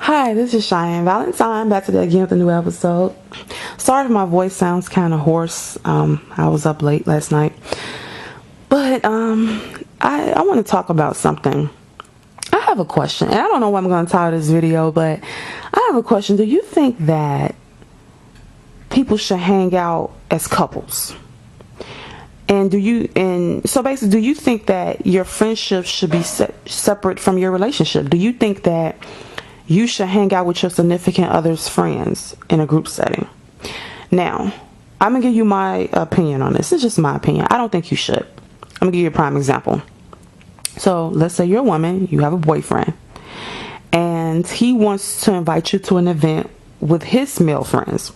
Hi, this is Cheyenne Valentine, back today again with a new episode. Sorry if my voice sounds kind of hoarse. I was up late last night. But I want to talk about something. I have a question, and I don't know what I'm going to title this video, but I have a question. Do you think that people should hang out as couples? And do you think that your friendship should be separate from your relationship? Do you think that you should hang out with your significant other's friends in a group setting? Now, I'm going to give you my opinion on this. It's just my opinion. I don't think you should. I'm going to give you a prime example. So, let's say you're a woman, you have a boyfriend, and he wants to invite you to an event with his male friends.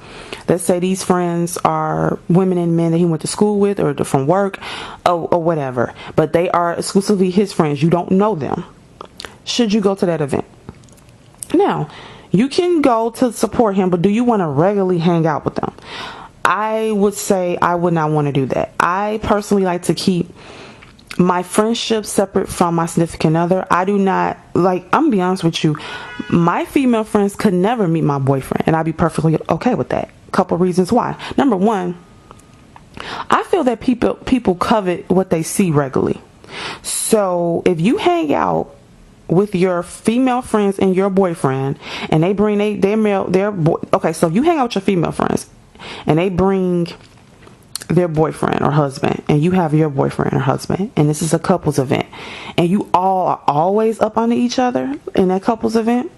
Let's say these friends are women and men that he went to school with or from work or whatever, but they are exclusively his friends. You don't know them. Should you go to that event? Now, you can go to support him, but do you want to regularly hang out with them? I would say I would not want to do that. I personally like to keep my friendship separate from my significant other. I do not, I'm gonna be honest with you, my female friends could never meet my boyfriend, and I'd be perfectly okay with that. A couple reasons why. Number one, I feel that people covet what they see regularly. So if you hang out with your female friends and your boyfriend, and they bring so if you hang out with your female friends and they bring their boyfriend or husband, and you have your boyfriend or husband, and this is a couples event, and you all are always up on each other in that couples event,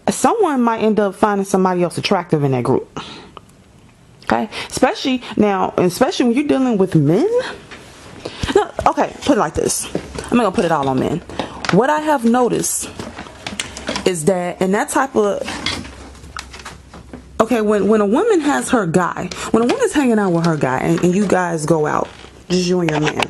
someone might end up finding somebody else attractive in that group. Okay, especially when you're dealing with men. No, okay, put it like this. I'm not gonna put it all on men. What I have noticed is that in that type of when a woman has her guy, when a woman's hanging out with her guy, and you guys go out, just you and your man.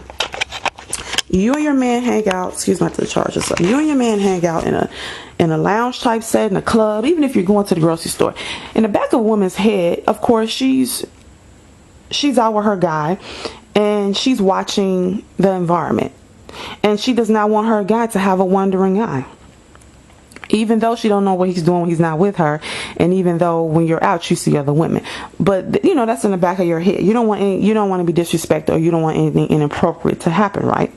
You and your man hang out. Excuse me, to charge this up. You and your man hang out in a lounge type setting, a club, even if you're going to the grocery store. In the back of a woman's head, of course, she's out with her guy, and she's watching the environment, and she does not want her guy to have a wandering eye. Even though she don't know what he's doing when he's not with her, and even though when you're out you see other women, but that's in the back of your head. You don't want to be disrespected, or you don't want anything inappropriate to happen, right?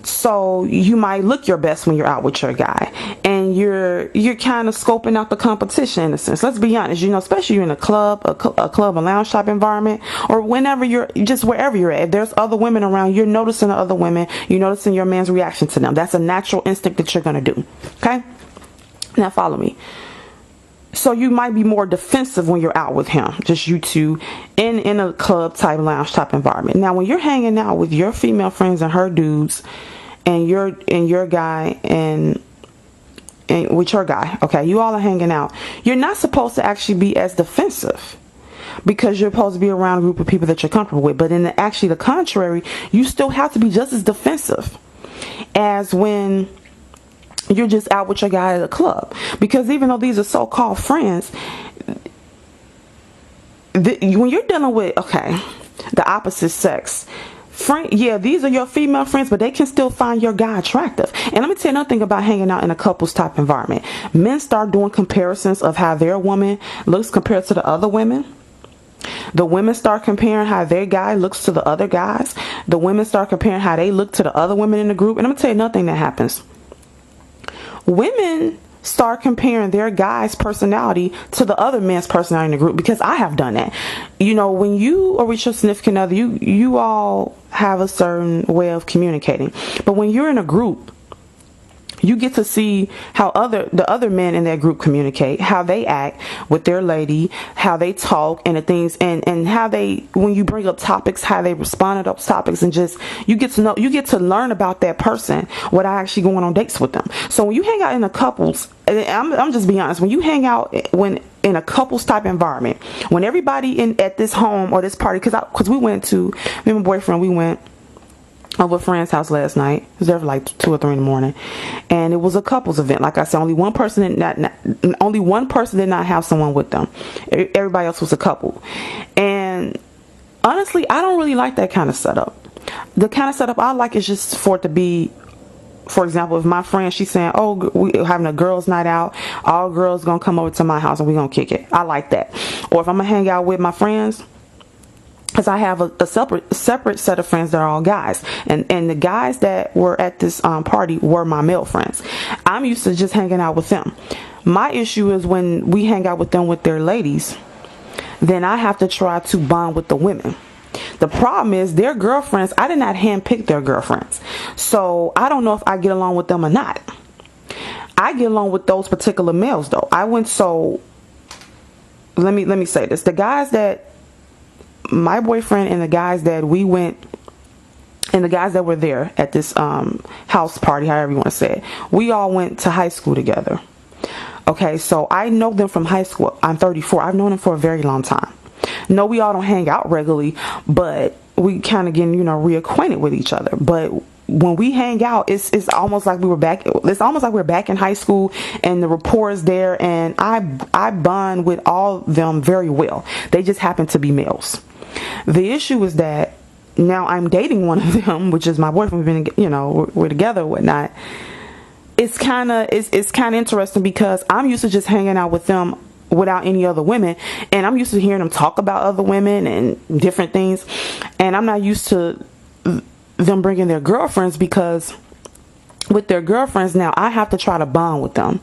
So you might look your best when you're out with your guy, and you're kind of scoping out the competition in a sense. Let's be honest, especially you're in a club, a lounge shop environment, or whenever you're just wherever you're at. If there's other women around, you're noticing the other women. You're noticing your man's reaction to them. That's a natural instinct that you're gonna do. Okay. Now follow me. So you might be more defensive when you're out with him, just you two in a club type lounge type environment. Now when you're hanging out with your female friends and her dudes, and your guy and with your guy, okay, you all are hanging out. You're not supposed to actually be as defensive, because you're supposed to be around a group of people that you're comfortable with. But the contrary, you still have to be just as defensive as when you're just out with your guy at a club. Because even though these are so-called friends, when you're dealing with the opposite sex friend, these are your female friends, but they can still find your guy attractive. And let me tell you another thing about hanging out in a couples type environment. Men start doing comparisons of how their woman looks compared to the other women. The women start comparing how their guy looks to the other guys. The women start comparing how they look to the other women in the group. And I'm gonna tell you another thing that happens. Women start comparing their guy's personality to the other man's personality in the group, because I have done that. When you are with your significant other, you all have a certain way of communicating. But when you're in a group, you get to see how the other men in that group communicate, how they act with their lady, how they talk, and the things, and how they, when you bring up topics, how they respond to those topics, and just you get to learn about that person without actually going on dates with them. So when you hang out in a couples, I'm just being honest, when you hang out in a couples type environment, when everybody at this home or this party, because we went to, me and my boyfriend, we went over a friend's house last night. I was there for like 2 or 3 in the morning, and it was a couples event. Like I said, only one person did not have someone with them. Everybody else was a couple. And honestly, I don't really like that kind of setup. The kind of setup I like is just for it to be for example, if my friend, she's saying, oh, we having a girls night out, all girls gonna come over to my house and we gonna kick it. I like that. Or if I'm gonna hang out with my friends, because I have a separate set of friends that are all guys, and the guys that were at this party were my male friends. I'm used to just hanging out with them. My issue is when we hang out with them with their ladies, then I have to try to bond with the women. The problem is their girlfriends, I did not handpick their girlfriends, so I don't know if I get along with them or not. I get along with those particular males though. Let me say this: the guys that my boyfriend and the guys that we went, and the guys that were there at this house party, however you want to say it, we all went to high school together. Okay, so I know them from high school. I'm 34. I've known them for a very long time. No, we all don't hang out regularly, but we kind of getting, reacquainted with each other. But when we hang out, it's almost like we're back in high school, and the rapport is there, and I bond with all of them very well. They just happen to be males. The issue is that now I'm dating one of them, which is my boyfriend. We've been, we're together, whatnot. It's kind of interesting because I'm used to just hanging out with them without any other women, and I'm used to hearing them talk about other women and different things, and I'm not used to them bringing their girlfriends, because with their girlfriends now I have to try to bond with them,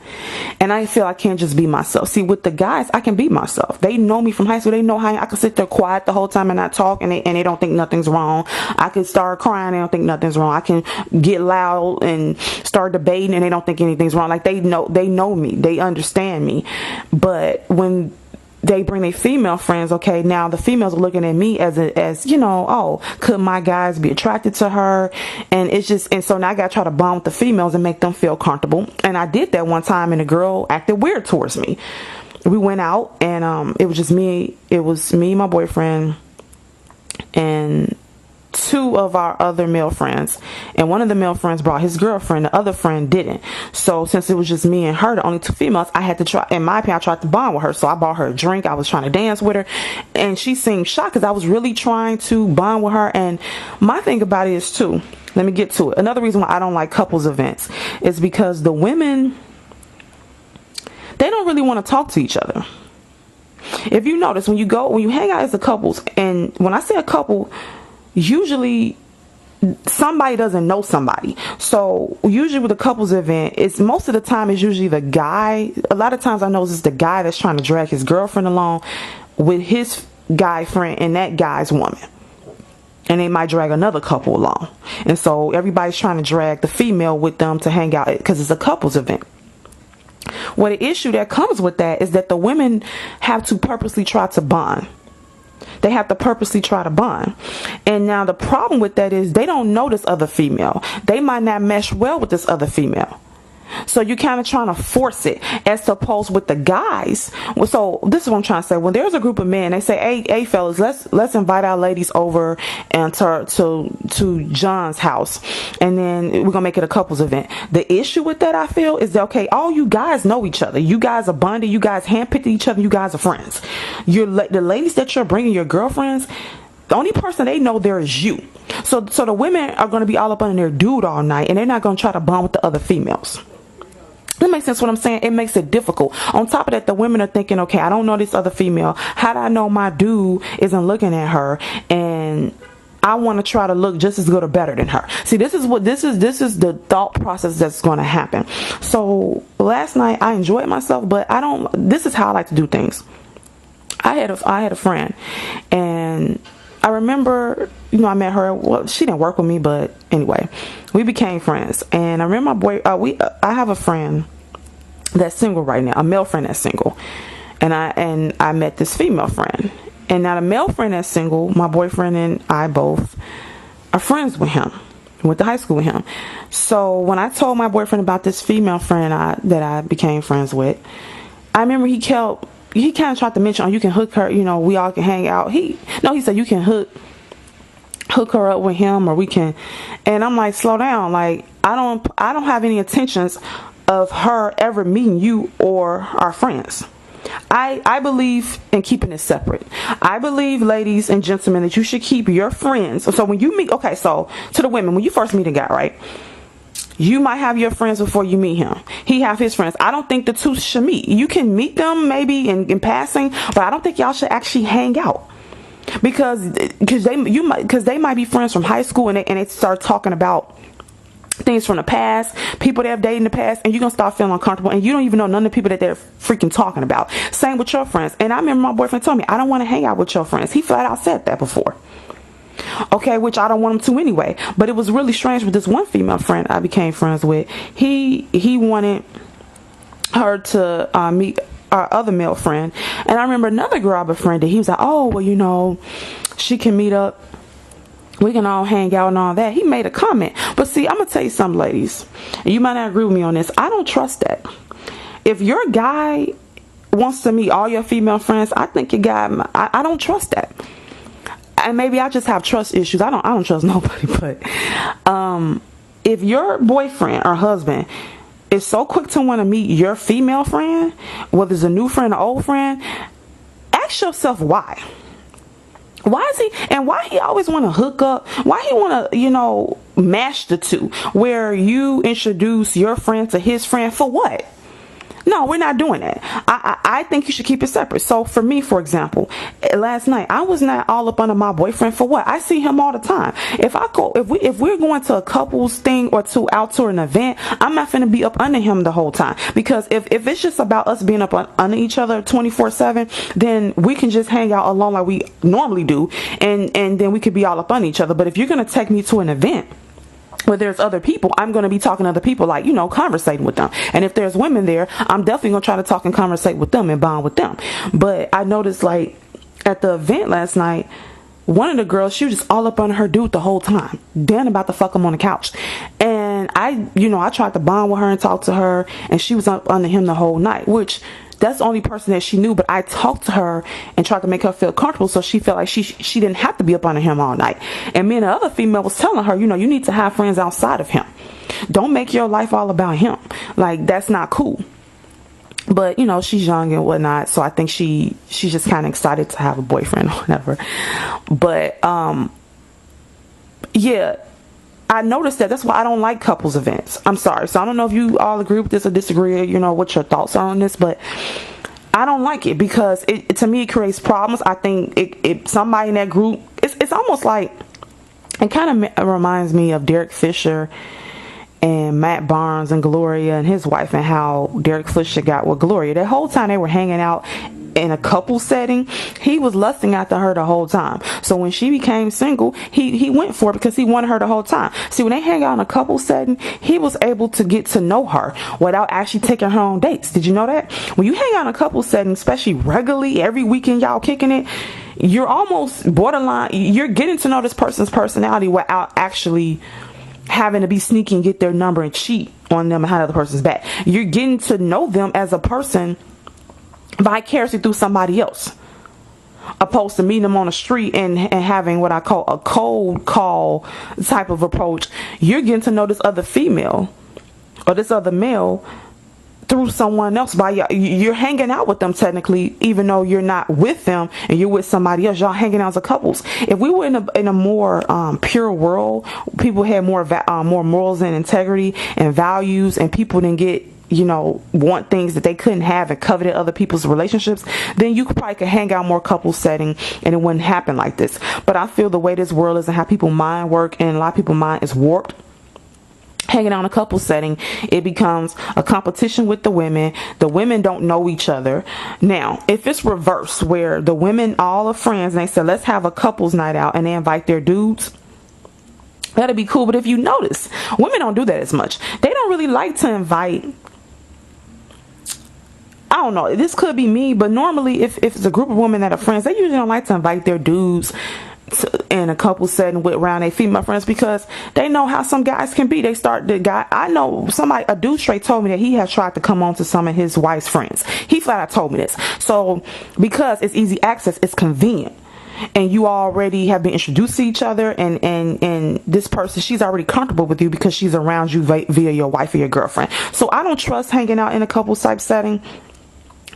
and I feel I can't just be myself. See, with the guys I can be myself. They know me from high school. They know how I can sit there quiet the whole time and not talk, and they don't think nothing's wrong. I can start crying, they don't think nothing's wrong. I can get loud and start debating, and they don't think anything's wrong. Like, they know me, they understand me. But when they bring their female friends, okay, now the females are looking at me as oh, could my guys be attracted to her? And so now I gotta try to bond with the females and make them feel comfortable. And I did that one time, and a girl acted weird towards me. We went out, and it was me, my boyfriend, and two of our other male friends, and one of the male friends brought his girlfriend, the other friend didn't. So since it was just me and her, the only two females, I had to try, in my opinion, I tried to bond with her. So I bought her a drink, I was trying to dance with her, and she seemed shocked because I was really trying to bond with her. And my thing about it is too, let me get to it, another reason why I don't like couples events is because the women, they don't really want to talk to each other. If you notice, when you hang out as a couples, and when I say a couple, usually somebody doesn't know somebody. So usually with a couples event, it's most of the time it's usually the guy. A lot of times I know it's the guy that's trying to drag his girlfriend along with his guy friend and that guy's woman, and they might drag another couple along, and so everybody's trying to drag the female with them to hang out because it's a couples event. Well, the issue that comes with that is that the women have to purposely try to bond. They have to purposely try to bond. And now the problem with that is they don't know this other female. They might not mesh well with this other female. So you're kind of trying to force it, as opposed with the guys. So this is what I'm trying to say. When there's a group of men, they say, hey fellas, let's invite our ladies over and to John's house, and then we're gonna make it a couples event. The issue with that, I feel, is that, okay, all you guys know each other. You guys are bonded. You guys handpicked each other. You guys are friends. The ladies that you're bringing, your girlfriends, the only person they know there is you. So the women are going to be all up under their dude all night, and they're not going to try to bond with the other females. That makes sense what I'm saying? It makes it difficult. On top of that, the women are thinking, okay, I don't know this other female. How do I know my dude isn't looking at her? And I want to try to look just as good or better than her. See, this is the thought process that's going to happen. So last night I enjoyed myself, but this is how I like to do things. I had a friend, and I remember, I met her. Well, she didn't work with me, but anyway, we became friends. And I remember I have a friend that's single right now, a male friend that's single, and I met this female friend. And now the male friend that's single, my boyfriend and I both are friends with him. Went to high school with him. So when I told my boyfriend about this female friend that I became friends with, I remember he kind of tried to mention, you can hook her, we all can hang out. He said you can hook her up with him, or we can. And I'm like, slow down. Like, I don't have any intentions of her ever meeting you or our friends. I believe in keeping it separate. I believe, ladies and gentlemen, that you should keep your friends. So when you meet, okay, so to the women, when you first meet a guy, right? You might have your friends before you meet him. He have his friends. I don't think the two should meet. You can meet them maybe in passing, but I don't think y'all should actually hang out. Because they might be friends from high school, and they start talking about things from the past, people that have dated in the past, and you're gonna start feeling uncomfortable, and you don't even know none of the people that they're freaking talking about. Same with your friends. And I remember my boyfriend told me, I don't want to hang out with your friends. He flat out said that before. Okay, which I don't want him to anyway. But it was really strange with this one female friend I became friends with. He wanted her to meet our other male friend. And I remember another girl I befriended. He was like, oh, well, she can meet up. We can all hang out and all that. He made a comment. But see, I'm going to tell you something, ladies. And you might not agree with me on this. I don't trust that. If your guy wants to meet all your female friends, I think your guy, I don't trust that. And maybe I just have trust issues. I don't trust nobody. But if your boyfriend or husband is so quick to want to meet your female friend, whether it's a new friend or old friend, ask yourself why. Why is he, and why he always want to hook up? Why he want to, mash the two, where you introduce your friend to his friend for what? No, we're not doing that. I think you should keep it separate. So for me, for example, last night I was not all up under my boyfriend for what? I see him all the time. If we're going to a couples thing or out to an event, I'm not finna be up under him the whole time. Because if it's just about us being up under each other 24/7, then we can just hang out alone like we normally do, and then we could be all up under each other. But if you're gonna take me to an event where there's other people, I'm going to be talking to other people, like, conversating with them. And if there's women there, I'm definitely going to try to talk and conversate with them and bond with them. But I noticed, like, at the event last night, one of the girls, she was just all up on her dude the whole time. Dan about to fuck him on the couch. And I tried to bond with her and talk to her, and she was up under him the whole night, which that's the only person that she knew. But I talked to her and tried to make her feel comfortable, so she felt like she didn't have to be up under him all night. And me and the other female was telling her, you need to have friends outside of him. Don't make your life all about him. Like, that's not cool. But she's young and whatnot, so I think she's just kind of excited to have a boyfriend or whatever. But yeah, I noticed that. That's why I don't like couples events. I'm sorry. So I don't know if you all agree with this or disagree, what your thoughts are on this, but I don't like it because to me it creates problems. I think it somebody in that group, it's almost like, it kind of reminds me of Derek Fisher and Matt Barnes and Gloria and his wife, and how Derek Fisher got with Gloria. The whole time they were hanging out in a couple setting, he was lusting after her the whole time. So when she became single, he went for it because he wanted her the whole time. See, when they hang out in a couple setting, he was able to get to know her without actually taking her on dates. Did you know that? When you hang out in a couple setting, especially regularly, every weekend y'all kicking it, you're almost borderline, you're getting to know this person's personality without actually having to be sneaky and get their number and cheat on them behind the other person's back. You're getting to know them as a person vicariously through somebody else, opposed to meeting them on the street and having what I call a cold call type of approach. You're getting to know this other female or this other male through someone else. You're hanging out with them technically, even though you're not with them and you're with somebody else. Y'all hanging out as a couples. If we were in a more pure world, people had more morals and integrity and values, and people didn't get want things that they couldn't have and coveted other people's relationships, then you could hang out more couple setting and it wouldn't happen like this. But I feel the way this world is and how people mind work, and a lot of people's mind is warped. Hanging out in a couple setting, it becomes a competition with the women. The women don't know each other. Now, if it's reverse, where the women all are friends and they say, let's have a couples night out, and they invite their dudes, that'd be cool. But if you notice, women don't do that as much. They don't really like to invite, I don't know, this could be me, but normally if it's a group of women that are friends, they usually don't like to invite their dudes in a couple setting with around their female friends, because they know how some guys can be. I know a dude straight told me that he has tried to come on to some of his wife's friends. He flat out told me this. So because it's easy access, it's convenient, and you already have been introduced to each other, and this person, she's already comfortable with you because she's around you via your wife or your girlfriend. So I don't trust hanging out in a couple type setting.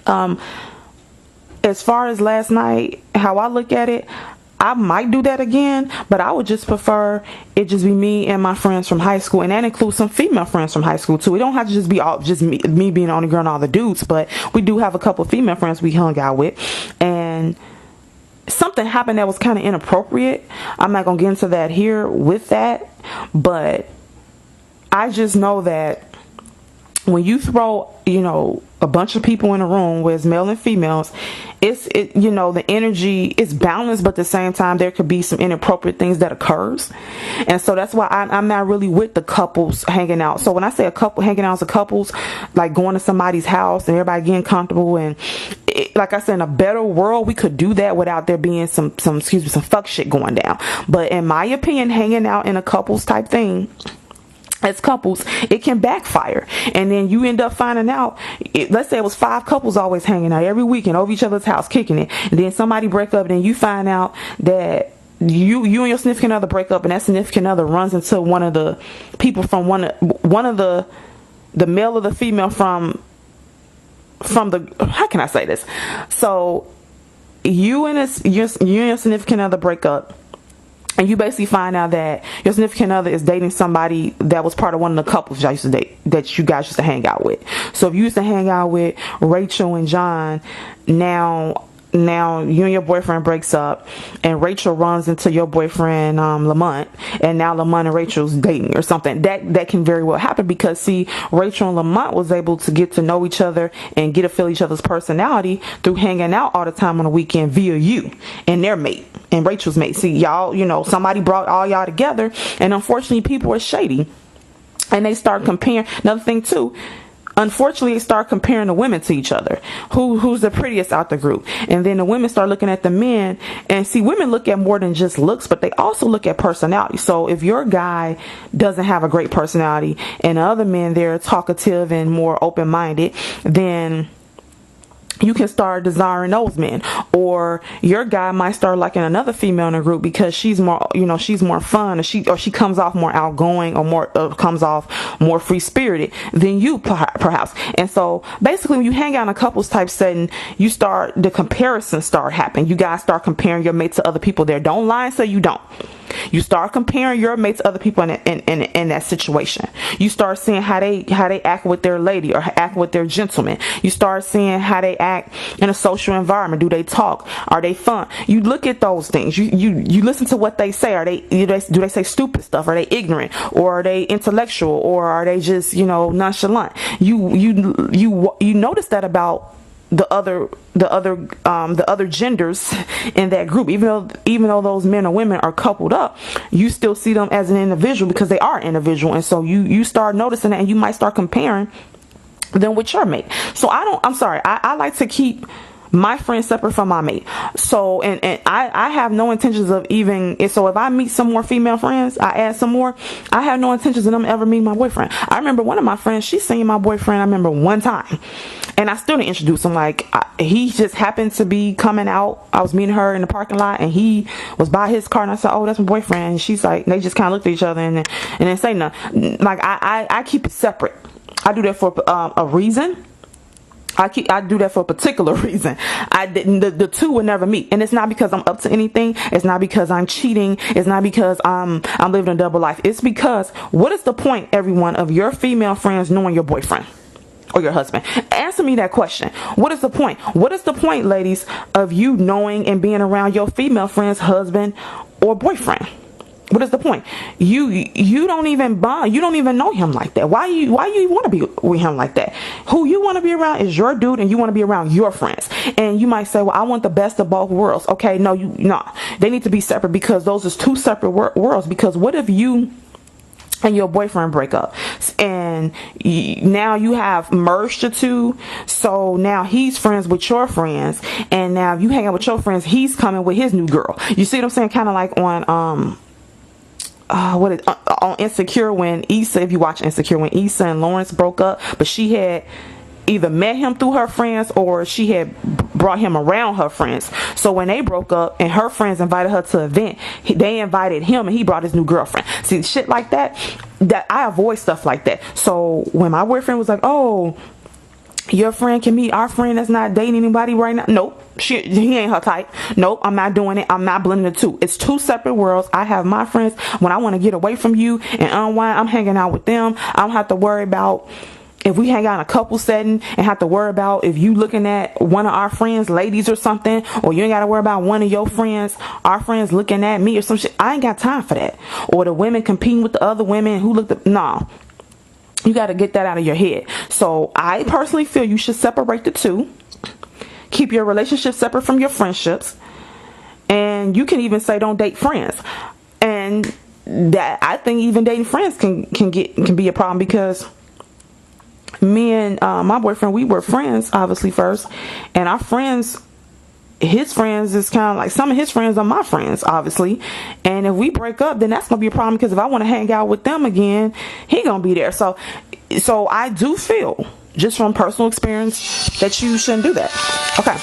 As far as last night, how I look at it, I might do that again, but I would just prefer it just be me and my friends from high school, and that includes some female friends from high school too. It don't have to just be all just me being the only girl and all the dudes, but we do have a couple female friends we hung out with, and something happened that was kind of inappropriate. I'm not gonna get into that here with that, but I just know that when you throw, a bunch of people in a room with male and females, the energy is balanced, but at the same time there could be some inappropriate things that occurs. And so that's why I'm not really with the couples hanging out. So when I say a couple hanging out as a couples, like going to somebody's house and everybody getting comfortable, and like I said, in a better world we could do that without there being some fuck shit going down. But in my opinion, hanging out in a couples type thing as couples, it can backfire, and then you end up finding out, let's say it was 5 couples always hanging out every weekend over each other's house kicking it, and then somebody break up, and then you find out that you and your significant other break up, and that significant other runs into one of the people from one of the male or the female from the, how can I say this, so you and your significant other break up, and you basically find out that your significant other is dating somebody that was part of one of the couples y'all used to date, that you guys used to hang out with. So if you used to hang out with Rachel and John, now you and your boyfriend breaks up, and Rachel runs into your boyfriend Lamont, and now Lamont and Rachel's dating or something. That can very well happen, because see, Rachel and Lamont was able to get to know each other and get to feel each other's personality through hanging out all the time on the weekend via you and their mate and Rachel's mate. See, y'all, somebody brought all y'all together, and unfortunately people are shady, and they start comparing. Another thing too, unfortunately, they start comparing the women to each other. Who's the prettiest out the group? And then the women start looking at the men. And see, women look at more than just looks, but they also look at personality. So if your guy doesn't have a great personality and the other men, they're talkative and more open-minded, then you can start desiring those men. Or your guy might start liking another female in the group because she's more, she's more fun, or she comes off more outgoing, or more comes off more free spirited than you perhaps. And so basically, when you hang out in a couples type setting, the comparisons start happening. You guys start comparing your mate to other people there. Don't lie and say you don't. You start comparing your mate to other people in that situation. You start seeing how they act with their lady or act with their gentleman. You start seeing how they act in a social environment. Do they talk? Are they fun? You look at those things. You listen to what they say. Do they say stupid stuff? Are they ignorant? Or are they intellectual? Or are they just nonchalant? You notice that about the other genders in that group. Even though those men or women are coupled up, you still see them as an individual, because they are individual. And so you start noticing that, and you might start comparing them with your mate. So I like to keep my friends separate from my mate. So and I have no intentions of so if I meet some more female friends, I add some more, I have no intentions of them ever meeting my boyfriend. I remember one of my friends, she seen my boyfriend, I remember one time, and I still didn't introduce him. He just happened to be coming out. I was meeting her in the parking lot, and he was by his car, and I said, "Oh, that's my boyfriend." And she's like, they just kind of looked at each other and then say nothing. I keep it separate. I do that for a reason. I do that for a particular reason. The two will never meet, and it's not because I'm up to anything. It's not because I'm cheating. It's not because I'm living a double life. It's because, what is the point, everyone, of your female friends knowing your boyfriend or your husband? Answer me that question. What is the point? What is the point, ladies, of you knowing and being around your female friend's husband or boyfriend? What is the point? You don't even bond. You don't even know him like that. Why you want to be with him like that? Who you want to be around is your dude, and you want to be around your friends. And you might say, well, I want the best of both worlds. Okay, no, they need to be separate, because those are two separate worlds. Because what if you and your boyfriend break up, and now you have merged the two? So now he's friends with your friends, and now you hang out with your friends, he's coming with his new girl. You see what I'm saying? Kind of like on on Insecure, when Issa, if you watch Insecure, when Issa and Lawrence broke up, but she had either met him through her friends, or she had brought him around her friends. So when they broke up and her friends invited her to an event, they invited him, and he brought his new girlfriend. See, shit like that I avoid stuff like that. So when my boyfriend was like, oh, Your friend can meet our friend that's not dating anybody right now. Nope. He ain't her type. Nope, I'm not doing it. I'm not blending the two. It's two separate worlds. I have my friends. When I want to get away from you and unwind, I'm hanging out with them. I don't have to worry about if we hang out in a couple setting and have to worry about if you looking at one of our friends, ladies or something, or you ain't got to worry about one of your friends, our friends looking at me or some shit. I ain't got time for that. Or the women competing with the other women who looked at, no. You got to get that out of your head. So I personally feel you should separate the two. Keep your relationship separate from your friendships. And you can even say don't date friends. And that, I think even dating friends can be a problem, because me and my boyfriend, we were friends obviously first, and our friends, his friends is kind of like, some of his friends are my friends obviously, and if we break up, then that's gonna be a problem, because if I want to hang out with them again, he gonna be there. So I do feel, just from personal experience, that you shouldn't do that. Okay.